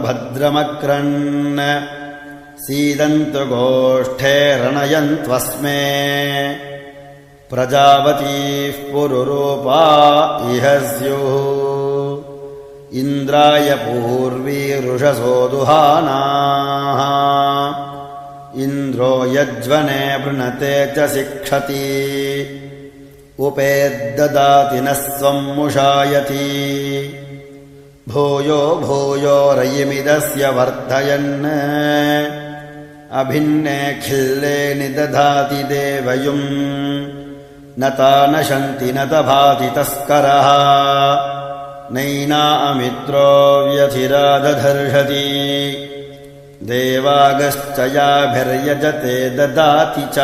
भद्रमक्रन् सीदन्तु गोष्ठे रणयन्त्वस्मे प्रजावतीः पुरुरूपा इह स्युः इन्द्राय पूर्वीरुषसो दुहानाः इन्द्रो यज्वने वृणते च शिक्षति उपेद्ददाति नः स्वम् मुषायति भूयो भूयो रयिमिदस्य वर्धयन् अभिन्ने खिल्ले निदधाति देवयुम् न ता नशन्ति न तभाति तस्करः नैनामित्रो व्यथिरादधर्षति देवागश्च याभिर्यजते ददाति च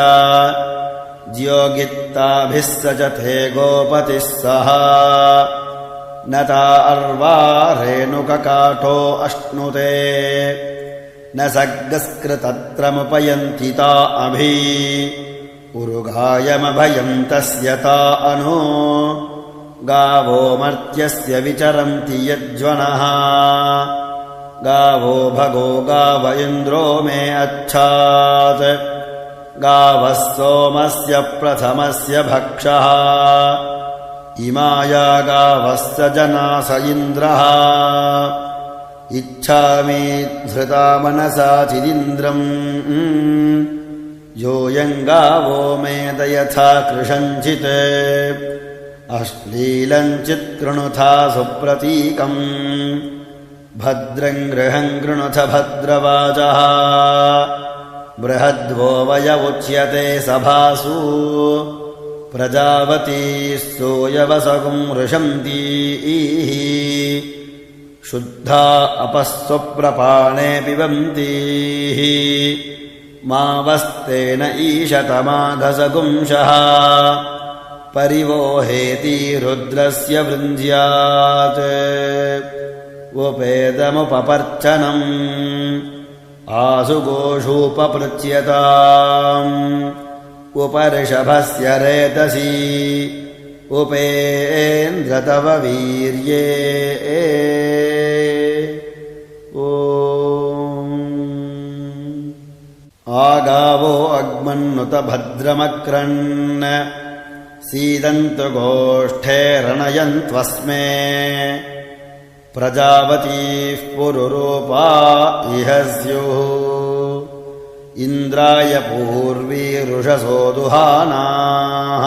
ज्योगित्ताभिः सजते गोपतिः सह न ता अर्वा रेणुककाठो अश्नुते न सर्गस्कृतत्रमुपयन्ति ता अभि उरुगायमभयम् तस्य ता अनो गावो मर्त्यस्य विचरन्ति यज्वनः गावो भगो गाव इन्द्रो मे अच्छात् गावः सोमस्य प्रथमस्य भक्षः इमाया गावस्य जनास इन्द्रः इच्छामि धृता मनसा चिदिन्द्रम् योऽयम् गावो मेद यथा कृशञ्चित् अश्लीलम् चित्कृणुथा सुप्रतीकम् भद्रम् गृहम् कृणुथ भद्रवाचः बृहद्वो वय उच्यते सभासु प्रजावतीः सूयवसगुम् वृषन्तीः शुद्धा अपःस्वप्रपाणे पिबन्तीः मावस्तेन ईशतमाघसगुंशः परिवोहेति रुद्रस्य वृन्द्यात् उपेदमुपपर्चनम् आसुगोषूपपृच्यताम् उपऋषभस्य रेतसि उपेन्द्र तव वीर्ये आगावो अग्मन्नुत भद्रमक्रन् सीदन्तु गोष्ठे रणयन्त्वस्मे प्रजावतीः पुरुरूपा इह स्युः इन्द्राय पूर्वीरुषसो दुहानाः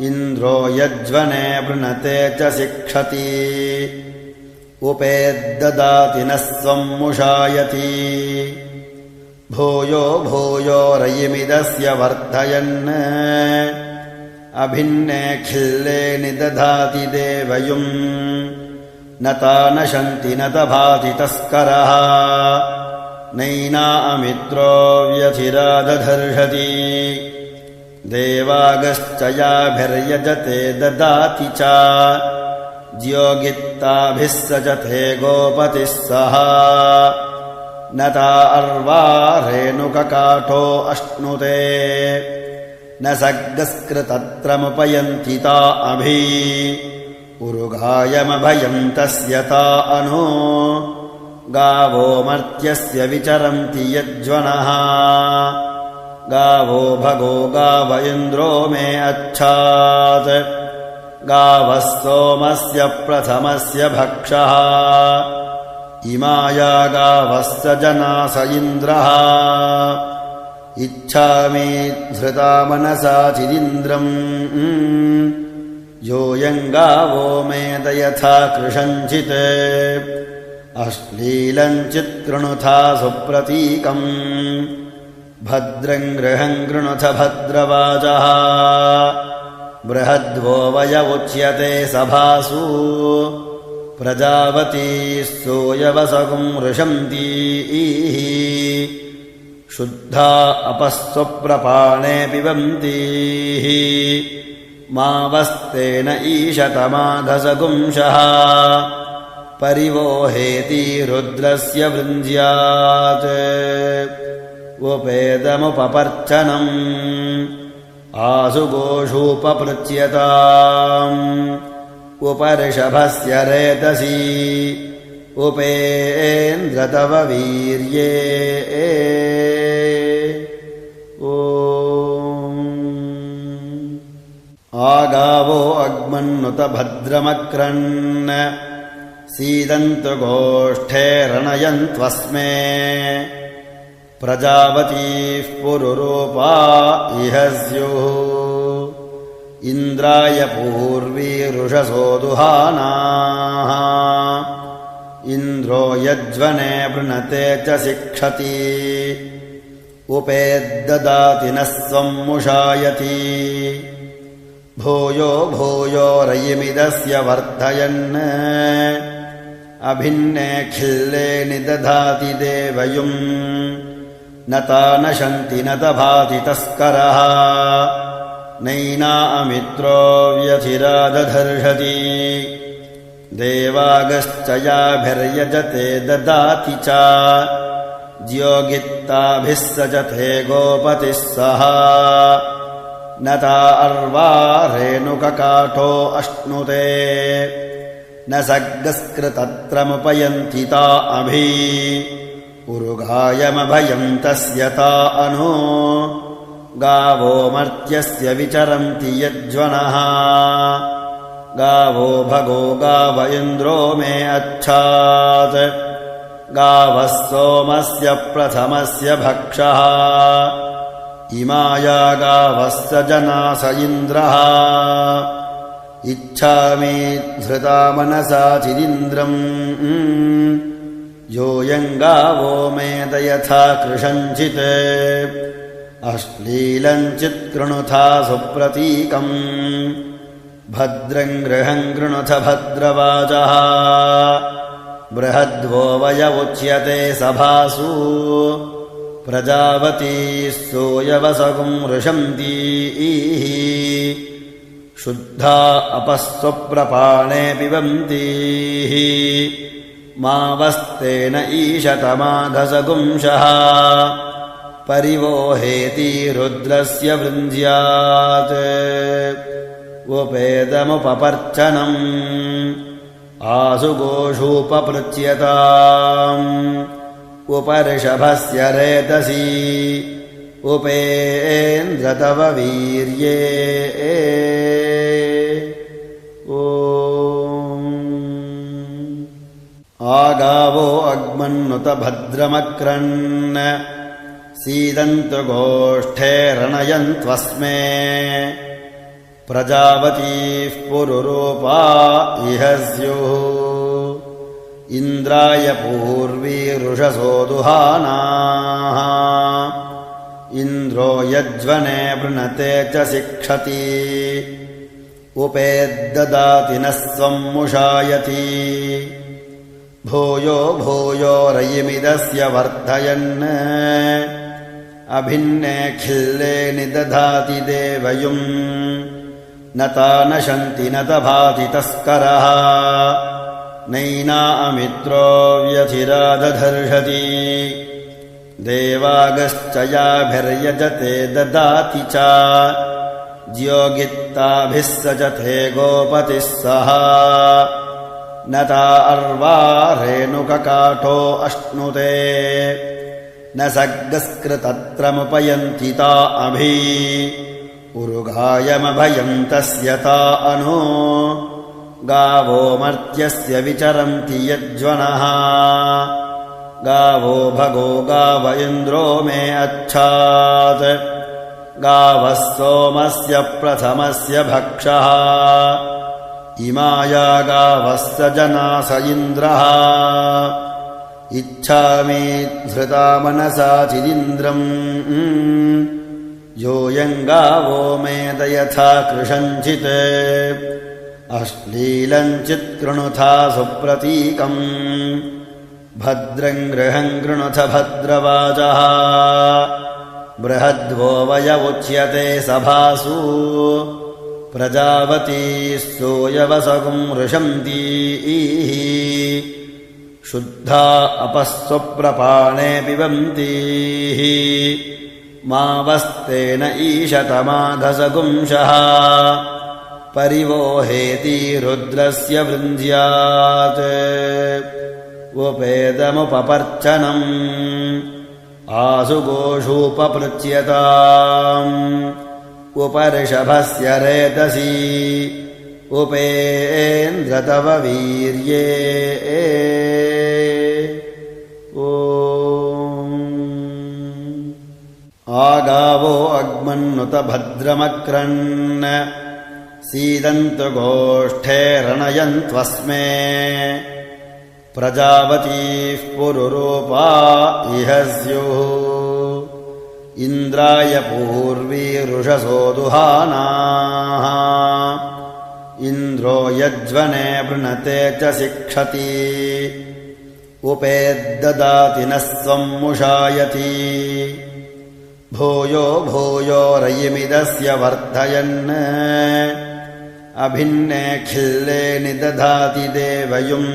इन्द्रो यज्वने वृणते च शिक्षति उपेद्ददाति नः स्वम् मुषायति भूयो भूयो रयिमिदस्य वर्धयन् अभिन्ने खिल्ले निदधाति देवयुम् न ता नशन्ति न तभाति तस्करः नैनामित्रो व्यथिरादधर्षति देवागश्च याभिर्यजते ददाति च ज्योगित्ताभिः सजते गोपतिः सह न ता अर्वा रेणुककाठो अश्नुते न सर्गस्कृतत्रमुपयन्ति ता अभि उरुगायमभयम् तस्य ता अनो गावो मर्त्यस्य विचरन्ति यज्वनः गावो भगो गाव इन्द्रो मे अच्छात् गावः सोमस्य प्रथमस्य भक्षः इमाया गावस्य जनास इन्द्रः इच्छामि धृता मनसा चिदिन्द्रम् योऽयम् गावो मेद यथा कृशञ्चित् अश्लीलम् चित्कृणुथा सुप्रतीकम् भद्रम् गृहम् कृणुथ भद्रवाचः बृहद्वो वय उच्यते सभासु प्रजावतीः सूयवसगुम् वृषन्तीः शुद्धा अपःस्वप्रपाणे पिबन्तीः मावस्तेन ईशतमाघसगुंशः परिवोहेति रुद्रस्य वृन्द्यात् उपेदमुपपर्चनम् आसुगोषूपपृच्यताम् उपऋषभस्य रेतसि उपेन्द्र तव वीर्ये आगावो अग्मन्नुत भद्रमक्रन् सीदन्तु गोष्ठे रणयन्त्वस्मे प्रजावतीः पुरुरूपा इह स्युः इन्द्राय पूर्वीरुषसो दुहानाः इन्द्रो यज्वने वृणते च शिक्षति उपेद्ददाति नः स्वं मुषायति भूयो भूयो रयिमिदस्य वर्धयन् अभिन्ने खिल्ले निदधाति देवयुम् न तानशन्ति न तभाति तस्करः नैनामित्रो व्यथिरादधर्षति देवागश्च याभिर्यजते ददाति च ज्योगित्ताभिः सजते गोपतिः सह न ता अर्वा रेणुककाठो अश्नुते न सर्गस्कृतत्रमुपयन्ति ता अभि उरुगायमभयम् तस्य ता अनु गावो मर्त्यस्य विचरन्ति यज्वनः गावो भगो गाव इन्द्रो मे अच्छात् गावः सोमस्य प्रथमस्य भक्षः इमाया गावः स जनास इन्द्रः इच्छामि धृता मनसा चिदिन्द्रम् योऽयम् गावो मेद यथा कृशञ्चित् अश्लीलम् चित्कृणुथा सुप्रतीकम् भद्रम् गृहम् कृणुथ भद्रवाचः बृहद्वो वय उच्यते सभासु प्रजावतीः सूयवसगुम् वृषन्तीः शुद्धा अपस्वप्रपाणे पिबन्तीः मावस्तेन ईशतमाघसगुंशः परिवोहेति रुद्रस्य वृञ्ज्यात् उपेदमुपपर्चनम् आसुगोषूपपृच्यताम् उपऋषभस्य रेतसि उपेन्द्र तव वीर्ये आगावो अग्मन्नुत भद्रमक्रन् सीदन्तु गोष्ठे रणयन्त्वस्मे प्रजावतीः पुरुरूपा इह स्युः इन्द्राय पूर्वीरुषसो दुहानाः इन्द्रो यज्वने वृणते च शिक्षति उपेद्ददाति नः स्वं मुषायति भूयो भूयो रयिमिदस्य वर्धयन् अभिन्ने खिल्ले निदधाति देवयुम् न तानशन्ति न तभाति तस्करः नैनामित्रो व्यथिरादधर्षति देवागश्च याभिर्यजते ददाति च ज्योगित्ताभिः सजते गोपतिः सह न ता अर्वा रेणुककाठो अश्नुते न सर्गस्कृतत्रमुपयन्ति ता अभि उरुगायमभयम् तस्य ता अनु गावो मर्त्यस्य विचरन्ति यज्वनः गावो भगो गाव इन्द्रो मे अच्छात् गावः सोमस्य प्रथमस्य भक्षः इमाया गावः स जनास इन्द्रः इच्छामि धृता मनसा चिदिन्द्रम् योऽयम् गावो मेद यथा कृशञ्चित् अश्लीलम् चित्कृणुथा सुप्रतीकम् भद्रम् गृहम् कृणुथ भद्रवाचः बृहद्वो वय उच्यते सभासु प्रजावतीः सूयवसगुम् वृषन्तीः शुद्धा अपस्वप्रपाणे पिबन्तीः मावस्तेन ईशतमाघसगुंशः परिवोहेति रुद्रस्य वृञ्ज्यात् उपेदमुपपर्चनम् आसुगोषूपपृच्यताम् उपऋषभस्य रेतसी उपेन्द्र तव वीर्ये आगावो अग्मन्नुत भद्रमक्रन् सीदन्तु गोष्ठे रणयन्त्वस्मे प्रजावतीः पुरुरूपा इह स्युः इन्द्राय पूर्वीरुषसो दुहानाः इन्द्रो यज्वने वृणते च शिक्षति उपेद्ददाति नः स्वम् मुषायति भूयो भूयो रयिमिदस्य वर्धयन् अभिन्ने खिल्ले निदधाति देवयुम्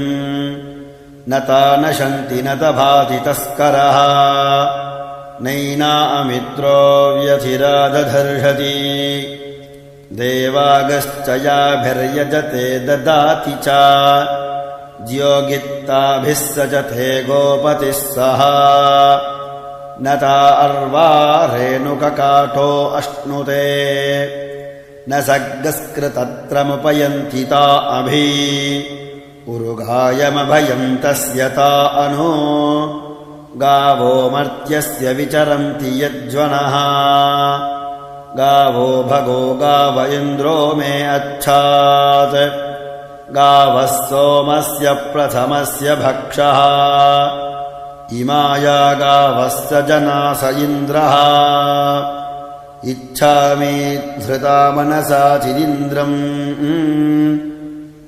न तानशन्ति न तभाति तस्करः नैनामित्रो व्यथिरादधर्षति देवागश्च याभिर्यजते ददाति च ज्योगित्ताभिः सजते गोपतिः सह न ता अर्वा रेणुककाठो अश्नुते न सर्गस्कृतत्रमुपयन्ति ता अभि उरुगायमभयम् तस्य ता अनु गावो मर्त्यस्य विचरन्ति यज्वनः गावो भगो गाव इन्द्रो मे अच्छात् गावः सोमस्य प्रथमस्य भक्षः इमाया गावस्य जनास इन्द्रः इच्छामि धृता मनसा चिदिन्द्रम्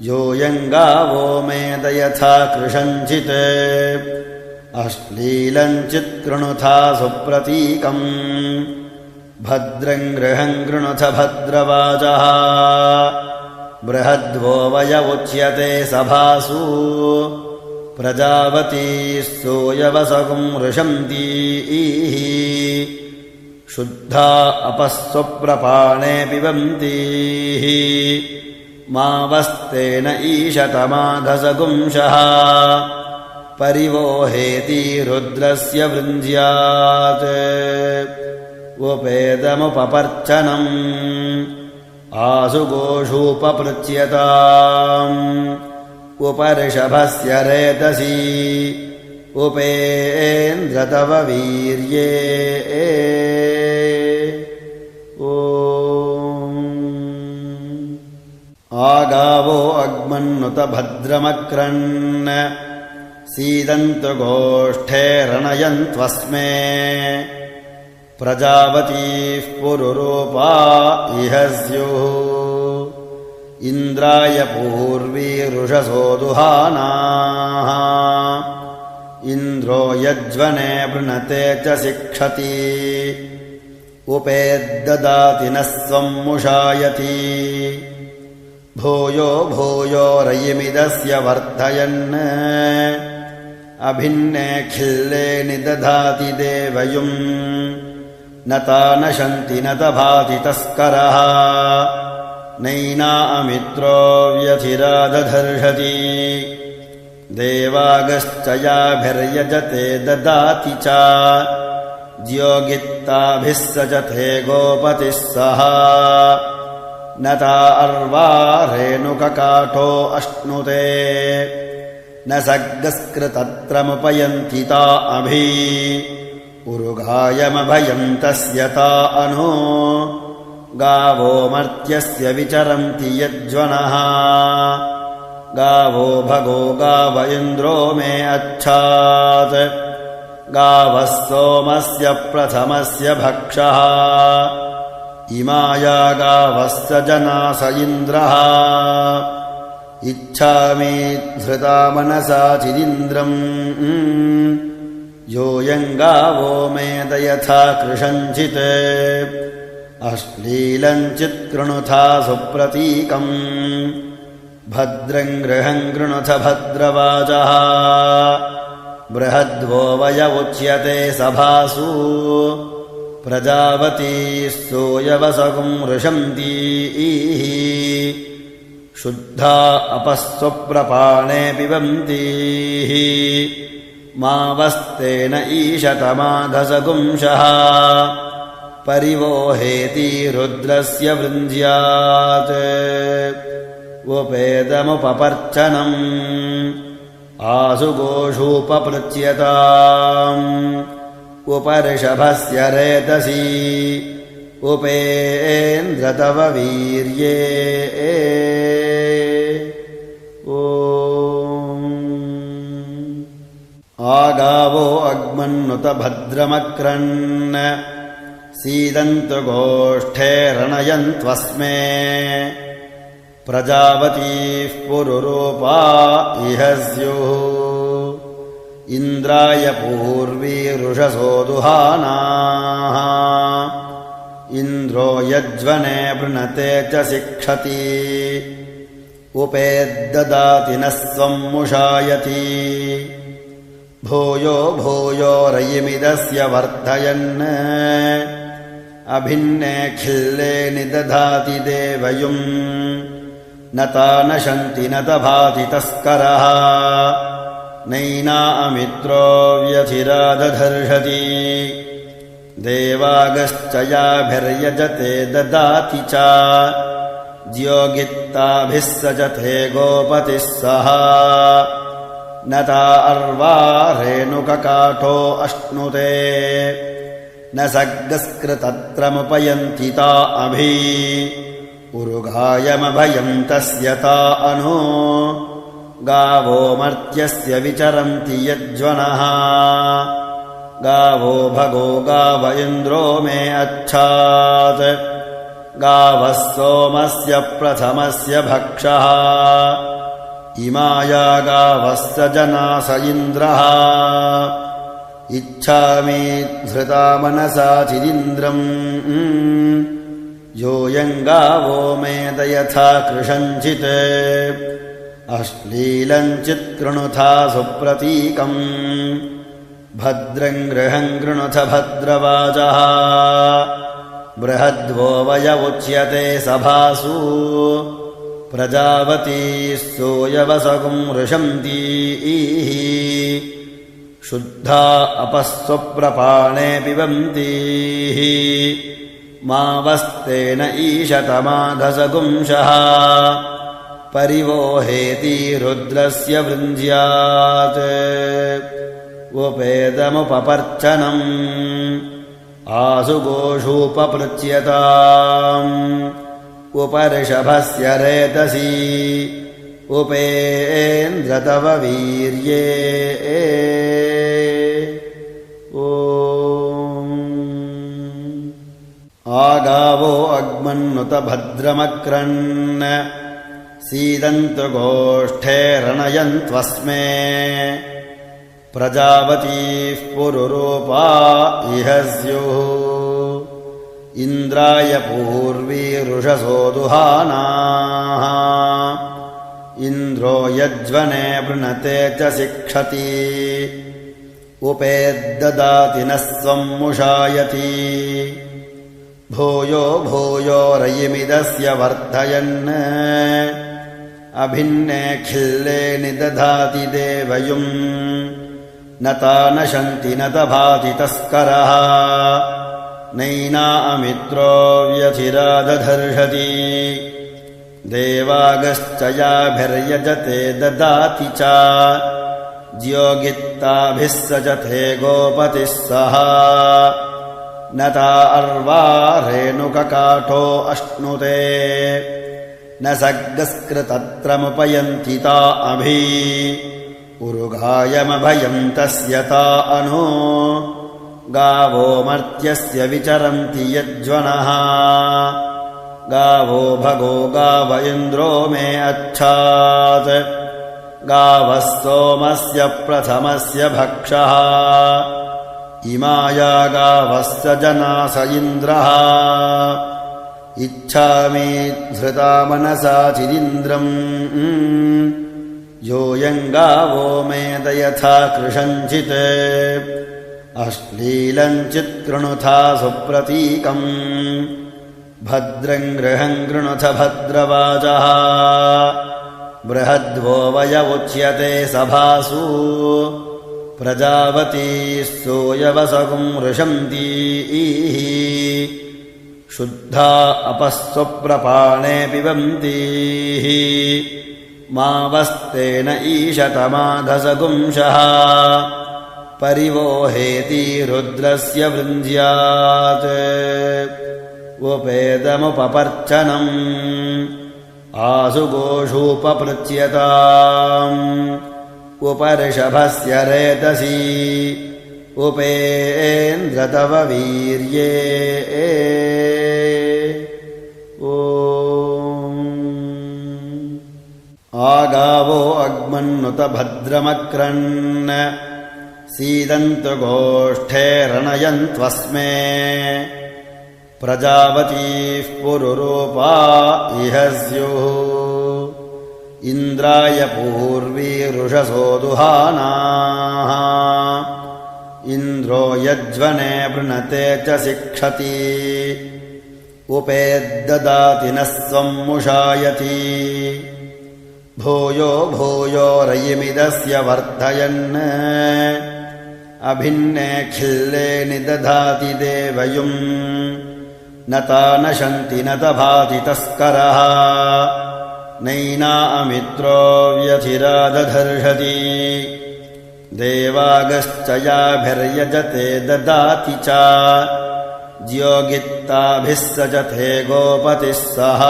योऽयम् गावो मेद यथा कृशञ्चित् अश्लीलम् चित्कृणुथा सुप्रतीकम् भद्रम् गृहम् कृणुथ भद्रवाचः बृहद्वो वय उच्यते सभासु प्रजावतीः सूयवसगुम् वृषन्तीः शुद्धा अपःस्वप्रपाणे पिबन्तीः मावस्तेन ईशतमाघसगुंशः परिवोहेति रुद्रस्य वृञ्ज्यात् उपेदमुपपर्चनम् आसुगोषूपपृच्यताम् उपऋषभस्य रेतसी उपेन्द्र तव वीर्ये आगावो अग्मन्नुत भद्रमक्रन् सीदन्तु गोष्ठे रणयन्त्वस्मे प्रजावतीः पुरुरूपा इह स्युः इन्द्राय पूर्वीरुषसो दुहानाः इन्द्रो यज्वने वृणते च शिक्षति उपेद्ददाति नः स्वम् मुषायति भूयो भूयो रयिमिदस्य वर्धयन् अभिन्ने खिल्ले निदधाति देवयुम् न तानशन्ति न तभाति तस्करः नैनामित्रो व्यथिरादधर्षति देवागश्च याभिर्यजते ददाति च ज्योगित्ताभिः सजते गोपतिः सह न ता अर्वा रेणुककाठो अश्नुते न सर्गस्कृतत्रमुपयन्ति ता अभि उरुगायमभयम् तस्य ता अनु गावो मर्त्यस्य विचरन्ति यज्वनः गावो भगो गाव इन्द्रो मे अच्छात् गावः सोमस्य प्रथमस्य भक्षः इमाया गावस्य जनास इन्द्रः इच्छामि धृता मनसा चिदिन्द्रम् योऽयम् गावो मेद यथा कृशञ्चित् अश्लीलम् चित्कृणुथा सुप्रतीकम् भद्रम् गृहम् कृणुथ भद्रवाचः बृहद्वो वय उच्यते सभासु प्रजावतीः सूयवसगुम् वृषन्तीः शुद्धा अपस्वप्रपाणे पिबन्तीः मावस्तेन ईशतमाघसगुंशः परिवोहेति रुद्रस्य वृन्द्यात् उपेदमुपपर्चनम् आशुघोषोपपृच्यताम् उपऋषभस्य रेतसी उपेन्द्र तव वीर्ये आगावो अग्मन्नुत भद्रमक्रन् सीदन्तु गोष्ठे रणयन्त्वस्मे प्रजावतीः पुरुरूपा इह स्युः इन्द्राय पूर्वीरुषसो दुहानाः इन्द्रो यज्वने वृणते च शिक्षति उपेद्ददाति नः स्वं मुषायति भूयो भूयो रयिमिदस्य वर्धयन् अभिन्ने खिल्ले निदधाति देवयुम् न ता नशन्ति न तभाति तस्करः नैनामित्रो व्यथिरादधर्षति देवागश्च याभिर्यजते ददाति च ज्योगित्ताभिः सजते गोपतिः सह न ता अर्वा रेणुककाठो अश्नुते न सर्गस्कृतत्रमुपयन्ति ता अभि उरुगायमभयम् तस्य ता अनु गावो मर्त्यस्य विचरन्ति यज्वनः गावो भगो गाव इन्द्रो मे अच्छात् गावः सोमस्य प्रथमस्य भक्षः इमाया गावस्य जनास इन्द्रः इच्छामि धृता मनसा चिदिन्द्रम् योऽयम् गावो मेद यथा कृशञ्चित् अश्लीलम् चित्कृणुथा सुप्रतीकम् भद्रम् गृहम् कृणुथ भद्रवाचः बृहद्वो वय उच्यते सभासु प्रजावतीः सूयवसगुम् रुशन्तीः शुद्धा अपस्वप्रपाणे पिबन्तीः मावस्तेन ईशतमाघसगुंशः परिवोहेति रुद्रस्य वृन्द्यात् उपेदमुपपर्चनम् आशुघोषोपपृच्यताम् उपऋषभस्य रेतसी उपेन्द्र तव वीर्ये आगावो अग्मन्नुत भद्रमक्रन् सीदन्तु गोष्ठे रणयन्त्वस्मे प्रजावतीः पुरुरूपा इह स्युः इन्द्राय पूर्वीरुषसो दुहानाः इन्द्रो यज्वने वृणते च शिक्षति उपेद्ददाति नः स्वं मुषायति भूयो भूयो रयिमिदस्य वर्धयन् अभिन्ने खिल्ले निदधाति देवयुम् न ता नशन्ति न तभाति तस्करः नैनामित्रो व्यथिरादधर्षति देवागश्च याभिर्यजते ददाति च ज्योगित्ताभिः सजते गोपतिः सह न ता अर्वा रेणुककाठो अश्नुते न सर्गस्कृतत्रमुपयन्ति ता अभि उरुगायमभयम् तस्य ता अनु गावो मर्त्यस्य विचरन्ति यज्वनः गावो भगो गाव इन्द्रो मे अच्छात् गावः सोमस्य प्रथमस्य भक्षः इमाया गावस्य जनास इन्द्रः इच्छामि धृता मनसा चिदिन्द्रम् योऽयम् गावो मेद यथा कृशञ्चित् अश्लीलम् चित्कृणुथा सुप्रतीकम् भद्रं गृहं गृणुथ भद्रवाचः बृहद्वो वय उच्यते सभासु प्रजावतीः सूयवसगुं वृषन्तीः शुद्धा अपःस्वप्रपाणे पिबन्तीः मावस्तेन ईशतमाधसगुंशः परिवोहेति रुद्रस्य वृन्द्यात् उपेदमुपपर्चनम् आसुगोषूपपृच्यताम् उपऋषभस्य रेतसि उपेन्द्र तव वीर्ये आगावो अग्मन्नुत भद्रमक्रन् सीदन्तु गोष्ठे रणयन्त्वस्मे प्रजावतीः पुरुरूपा इह स्युः इन्द्राय पूर्वीरुषसो दुहानाः इन्द्रो यज्वने वृणते च शिक्षति उपेद्ददाति नः स्वमुषायति भूयो भूयो रयिमिदस्य वर्धयन् अभिन्ने खिल्ले निदधाति देवयुम् न ता नशन्ति न तभाति तस्करः नैनामित्रो व्यथिरादधर्षति देवागश्च याभिर्यजते ददाति च ज्योगित्ताभिः सजते गोपतिः सह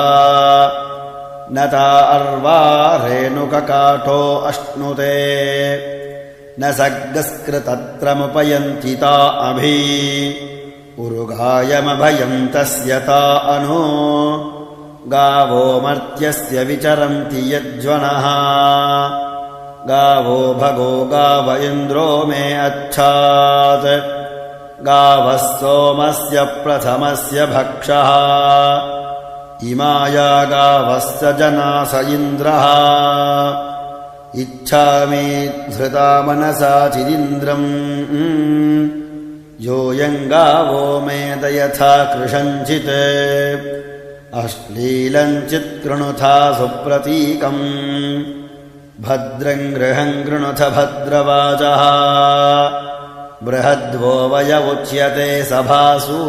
न ता अर्वा रेणुककाठो अश्नुते न सर्गस्कृतत्रमुपयन्ति ता अभि उरुगायमभयम् तस्य ता अनु गावो मर्त्यस्य विचरन्ति यज्वनः गावो भगो गाव इन्द्रो मे अच्छात् गावः सोमस्य प्रथमस्य भक्षः इमाया गावस्य जनास इन्द्रः इच्छामि धृता मनसा चिदिन्द्रम् योऽयं गावो मेद यथा कृशञ्चित् अश्लीलं चित्कृणुथा सुप्रतीकम् भद्रं गृहं गृणुथ भद्रवाचः बृहद्वो वय उच्यते सभासु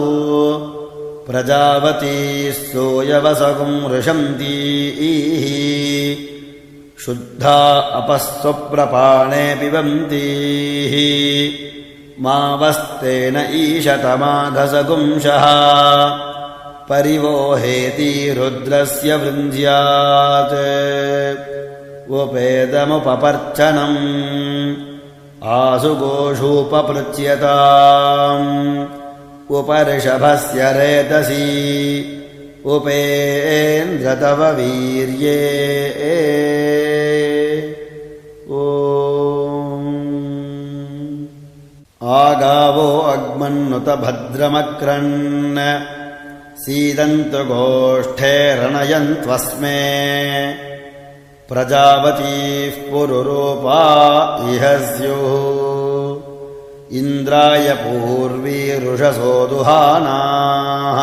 प्रजावतीः सूयवसगुं वृषन्तीः शुद्धा अपःस्वप्रपाणे पिबन्तीः मावस्तेन ईशतमाधसगुंशः परिवोहेति रुद्रस्य वृन्द्यात् उपेदमुपपर्चनम् आसुगोषूपपृच्यताम् उपऋषभस्य रेतसि उपेन्द्र तव वीर्ये आगावो अग्मन्नुत भद्रमक्रन् सीदन्तु गोष्ठे रणयन्त्वस्मे प्रजावतीः पुरुरूपा इह स्युः इन्द्राय पूर्वीरुषसो दुहानाः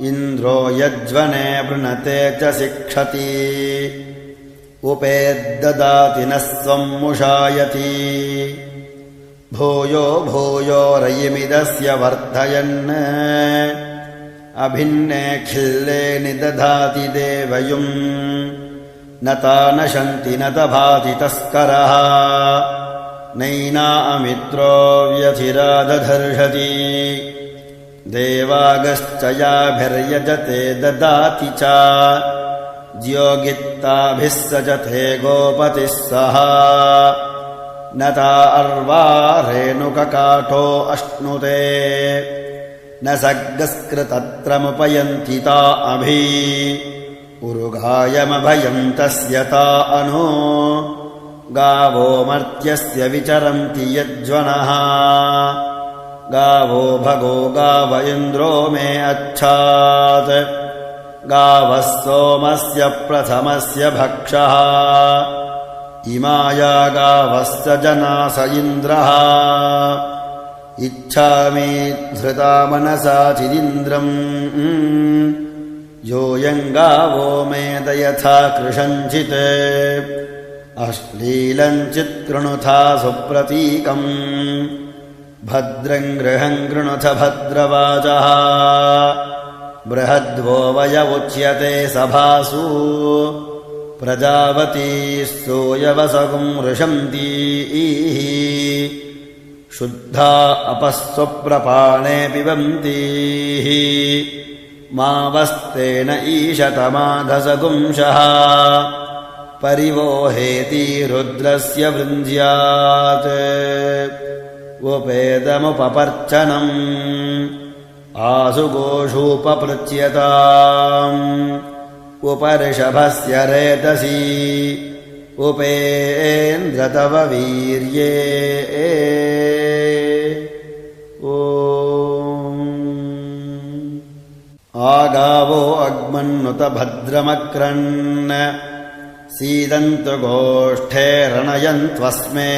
इन्द्रो यज्वने वृणते च शिक्षति उपेद्ददाति नः स्वमुषायति भूयो भूयो रयिमिदस्य वर्धयन् अभिन्ने खिल्ले निदधाति देवयुम् न ता नशन्ति न तभाति तस्करः नैनामित्रो व्यथिरादधर्षति देवागश्च याभिर्यजते ददाति च ज्योगित्ताभिः सजते गोपतिः सह न ता अर्वा रेणुककाठो अश्नुते न सर्गस्कृतत्रमुपयन्ति ता अभि उरुगायमभयम् तस्य ता अनु गावो मर्त्यस्य विचरन्ति यज्वनः गावो भगो गाव इन्द्रो मे अच्छात् गावः सोमस्य प्रथमस्य भक्षः इमाया गावस्य जनास इन्द्रः इच्छामि धृता मनसा चिदिन्द्रम् योऽयङ्गावो मेद यथा कृशञ्चित् अश्लीलम् चित्कृणुथा सुप्रतीकम् भद्रम् गृहम् कृणुथ भद्रवाचः बृहद्वो वय उच्यते सभासु प्रजावती स्तूयवसगुम् वृषन्तीः शुद्धा अपस्वप्रपाणे पिबन्तीः मावस्तेन ईशतमाधसगुंशः परिवोहेति रुद्रस्य वृञ्ज्यात् उपेदमुपपर्चनम् आसुगोषूपपृच्यताम् उपऋषभस्य रेतसी उपेन्द्र तव वीर्ये आगावो अग्मन्नुत भद्रमक्रन् सीदन्तु गोष्ठे रणयन्त्वस्मे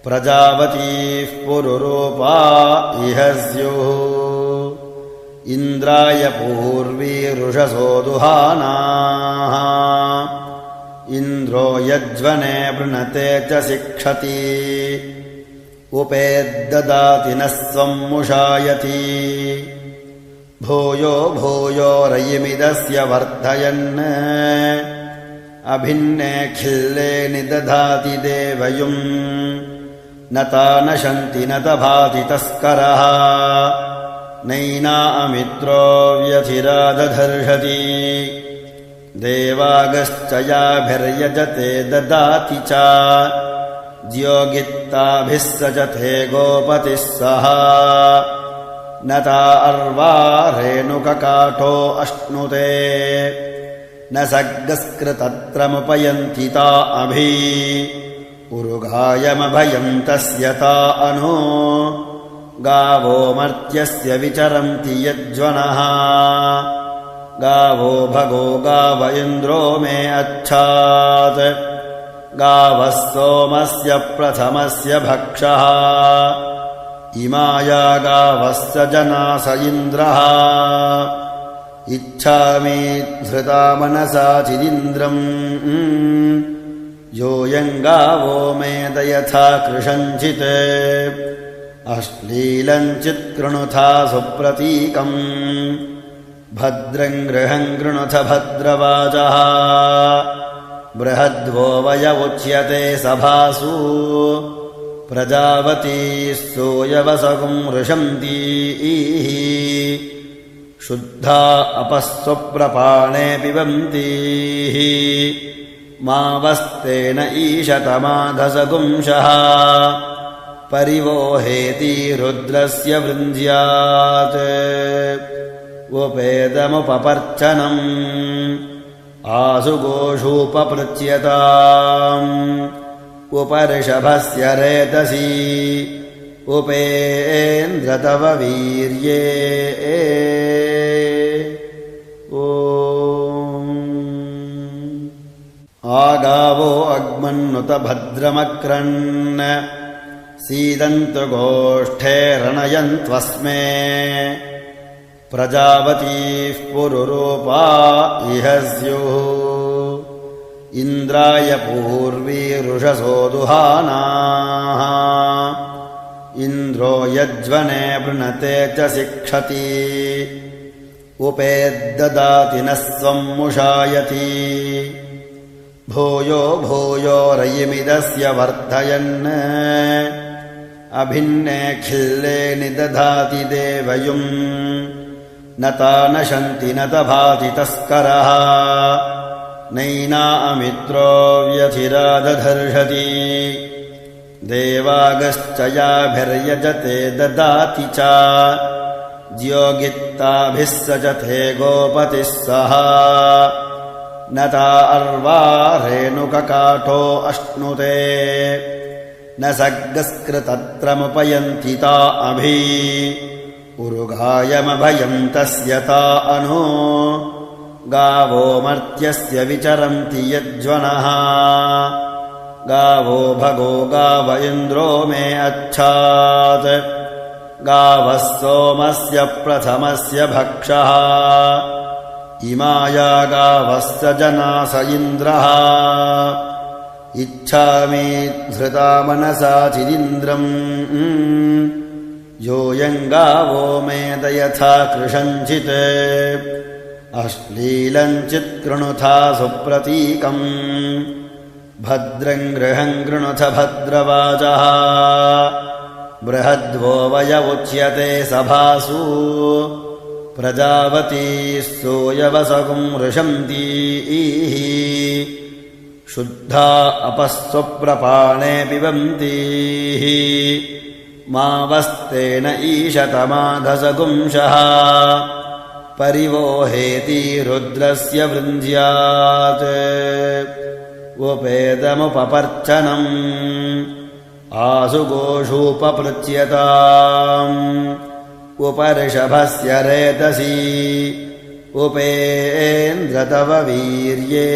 प्रजावतीः पुरुरूपा इह स्युः इन्द्राय पूर्वीरुषसो दुहानाः इन्द्रो यज्वने वृणते च शिक्षति उपेद्ददाति नः स्वम् मुषायति भूयो भूयो रयिमिदस्य वर्धयन् अभिन्ने खिल्ले निदधाति देवयुम् न ता नशन्ति न तभाति तस्करः नैनामित्रो व्यथिरादधर्षति देवागश्च याभिर्यजते ददाति च ज्योगित्ताभिः सजते गोपतिः सह न ता अर्वा रेणुककाठो अश्नुते न सर्गस्कृतत्रमुपयन्ति ता अभि उरुगायमभयम् तस्य ता अनो गावो मर्त्यस्य विचरन्ति यज्वनः गावो भगो गाव इन्द्रो मे अच्छात् गावः सोमस्य प्रथमस्य भक्षः इमाया गावस्य जनास इन्द्रः इच्छामि धृता मनसा चिदिन्द्रम् योऽयङ्गावो मेद यथा कृशञ्चित् अश्लीलम् चित्कृणुथा सुप्रतीकम् भद्रम् गृहम् कृणुथ भद्रवाचः बृहद्वो वय उच्यते सभासु प्रजावती स्तूयवसगुम् वृषन्तीः शुद्धा अपस्वप्रपाणे पिबन्तीः मावस्तेन ईशतमाधसगुंशः परिवोहेति रुद्रस्य वृञ्ज्यात् उपेदमुपपर्चनम् आसुगोषूपपृच्यताम् उपऋषभस्य रेतसी उपेन्द्र तव वीर्ये आगावो अग्मन्नुत भद्रमक्रन् सीदन्तु गोष्ठे रणयन्त्वस्मे प्रजावतीः पुरुरूपा इह स्युः इन्द्राय पूर्वीरुषसो दुहानाः इन्द्रो यज्वने वृणते च शिक्षति उपेद्ददाति नः स्वम् मुषायति भूयो भूयो रयिमिदस्य वर्धयन् अभिन्ने खिल्ले निदधाति देवयुम् न ता नशन्ति न तभाति तस्करः नैनामित्रो व्यथिरादधर्षति देवागश्च याभिर्यजते ददाति च ज्योगित्ताभिः सजते गोपतिः सह न ता अर्वा रेणुककाठो अश्नुते न सर्गस्कृतत्रमुपयन्ति ता अभि उरुगायमभयम् तस्य ता अनो गावो मर्त्यस्य विचरन्ति यज्वनः गावो भगो गाव इन्द्रो मे अच्छात् गावः सोमस्य प्रथमस्य भक्षः इमाया गावस्य जनास इन्द्रः इच्छामि धृता मनसा चिदिन्द्रम् योऽयम् गावो मेद यथा कृशञ्चित् अश्लीलम् चित्कृणुथा सुप्रतीकम् भद्रम् गृहम् कृणुथ भद्रवाचः बृहद्वो वय उच्यते सभासु प्रजावतीः सूयवसकुम् वृषन्तीः शुद्धा अपःस्वप्रपाणे पिबन्तीः मावस्तेन ईशतमाधसगुंशः परिवोहेति रुद्रस्य वृन्द्यात् उपेदमुपपर्चनम् आसुगोषूपपृच्यताम् उपऋषभस्य रेतसि उपेन्द्र तव वीर्ये